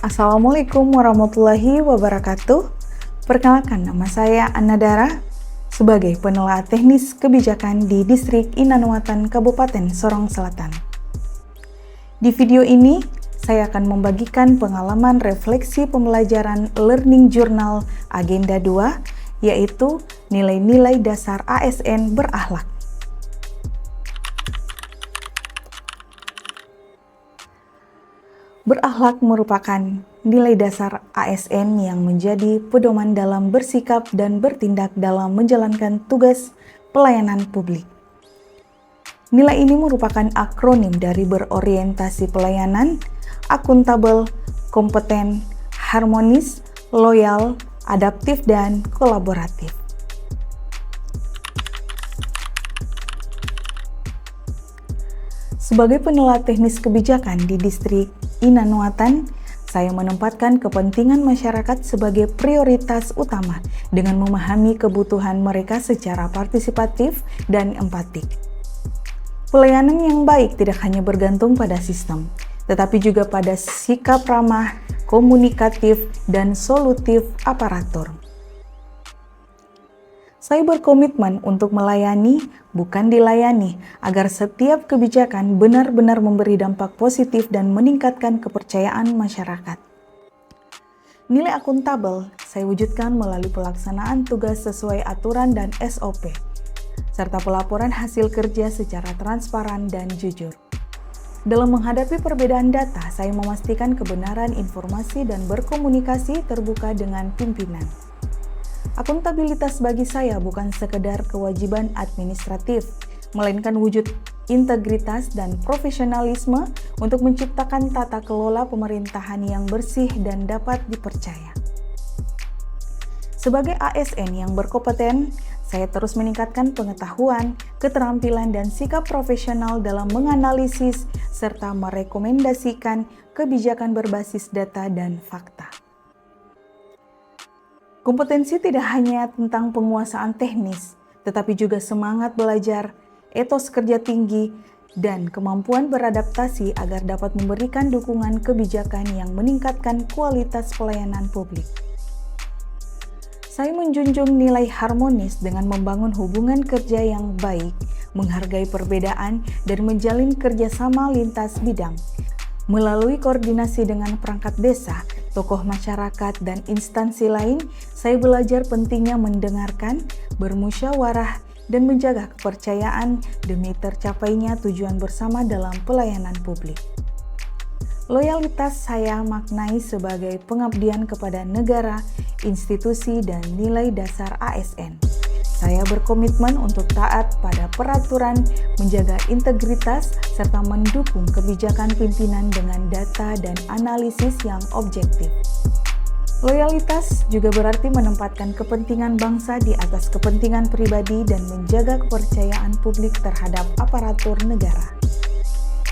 Assalamualaikum warahmatullahi wabarakatuh. Perkenalkan, nama saya Anna Dara sebagai penelaah teknis kebijakan di Distrik Inanuatan Kabupaten Sorong Selatan. Di video ini, saya akan membagikan pengalaman refleksi pembelajaran Learning Journal Agenda 2, yaitu nilai-nilai dasar ASN berakhlak. Berakhlak merupakan nilai dasar ASN yang menjadi pedoman dalam bersikap dan bertindak dalam menjalankan tugas pelayanan publik. Nilai ini merupakan akronim dari berorientasi pelayanan, akuntabel, kompeten, harmonis, loyal, adaptif, dan kolaboratif. Sebagai penelaah teknis kebijakan di Distrik Inanuatan, saya menempatkan kepentingan masyarakat sebagai prioritas utama dengan memahami kebutuhan mereka secara partisipatif dan empatik. Pelayanan yang baik tidak hanya bergantung pada sistem, tetapi juga pada sikap ramah, komunikatif, dan solutif aparatur. Saya berkomitmen untuk melayani, bukan dilayani, agar setiap kebijakan benar-benar memberi dampak positif dan meningkatkan kepercayaan masyarakat. Nilai akuntabel saya wujudkan melalui pelaksanaan tugas sesuai aturan dan SOP, serta pelaporan hasil kerja secara transparan dan jujur. Dalam menghadapi perbedaan data, saya memastikan kebenaran informasi dan berkomunikasi terbuka dengan pimpinan. Akuntabilitas bagi saya bukan sekedar kewajiban administratif, melainkan wujud integritas dan profesionalisme untuk menciptakan tata kelola pemerintahan yang bersih dan dapat dipercaya. Sebagai ASN yang berkompeten, saya terus meningkatkan pengetahuan, keterampilan, dan sikap profesional dalam menganalisis serta merekomendasikan kebijakan berbasis data dan fakta. Kompetensi tidak hanya tentang penguasaan teknis, tetapi juga semangat belajar, etos kerja tinggi, dan kemampuan beradaptasi agar dapat memberikan dukungan kebijakan yang meningkatkan kualitas pelayanan publik. Saya menjunjung nilai harmonis dengan membangun hubungan kerja yang baik, menghargai perbedaan, dan menjalin kerjasama lintas bidang. Melalui koordinasi dengan perangkat desa, tokoh masyarakat, dan instansi lain, saya belajar pentingnya mendengarkan, bermusyawarah, dan menjaga kepercayaan demi tercapainya tujuan bersama dalam pelayanan publik. Loyalitas saya maknai sebagai pengabdian kepada negara, institusi, dan nilai dasar ASN. Saya berkomitmen untuk taat pada peraturan, menjaga integritas, serta mendukung kebijakan pimpinan dengan data dan analisis yang objektif. Loyalitas juga berarti menempatkan kepentingan bangsa di atas kepentingan pribadi dan menjaga kepercayaan publik terhadap aparatur negara.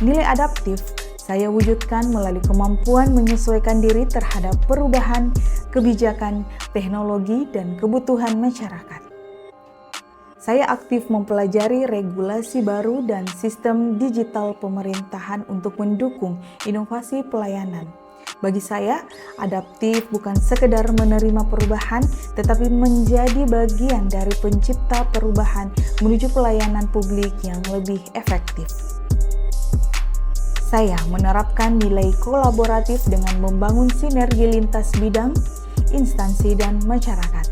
Nilai adaptif saya wujudkan melalui kemampuan menyesuaikan diri terhadap perubahan, kebijakan, teknologi, dan kebutuhan masyarakat. Saya aktif mempelajari regulasi baru dan sistem digital pemerintahan untuk mendukung inovasi pelayanan. Bagi saya, adaptif bukan sekedar menerima perubahan, tetapi menjadi bagian dari pencipta perubahan menuju pelayanan publik yang lebih efektif. Saya menerapkan nilai kolaboratif dengan membangun sinergi lintas bidang, instansi, dan masyarakat.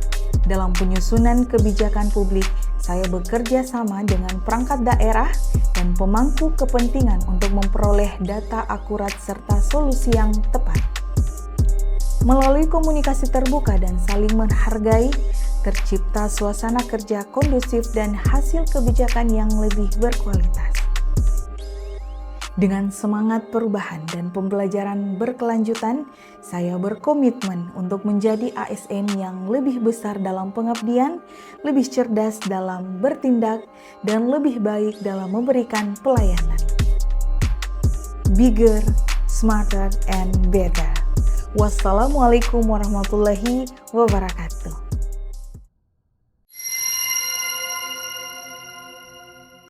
Dalam penyusunan kebijakan publik, saya bekerja sama dengan perangkat daerah dan pemangku kepentingan untuk memperoleh data akurat serta solusi yang tepat. Melalui komunikasi terbuka dan saling menghargai, tercipta suasana kerja kondusif dan hasil kebijakan yang lebih berkualitas. Dengan semangat perubahan dan pembelajaran berkelanjutan, saya berkomitmen untuk menjadi ASN yang lebih besar dalam pengabdian, lebih cerdas dalam bertindak, dan lebih baik dalam memberikan pelayanan. Bigger, smarter, and better. Wassalamualaikum warahmatullahi wabarakatuh.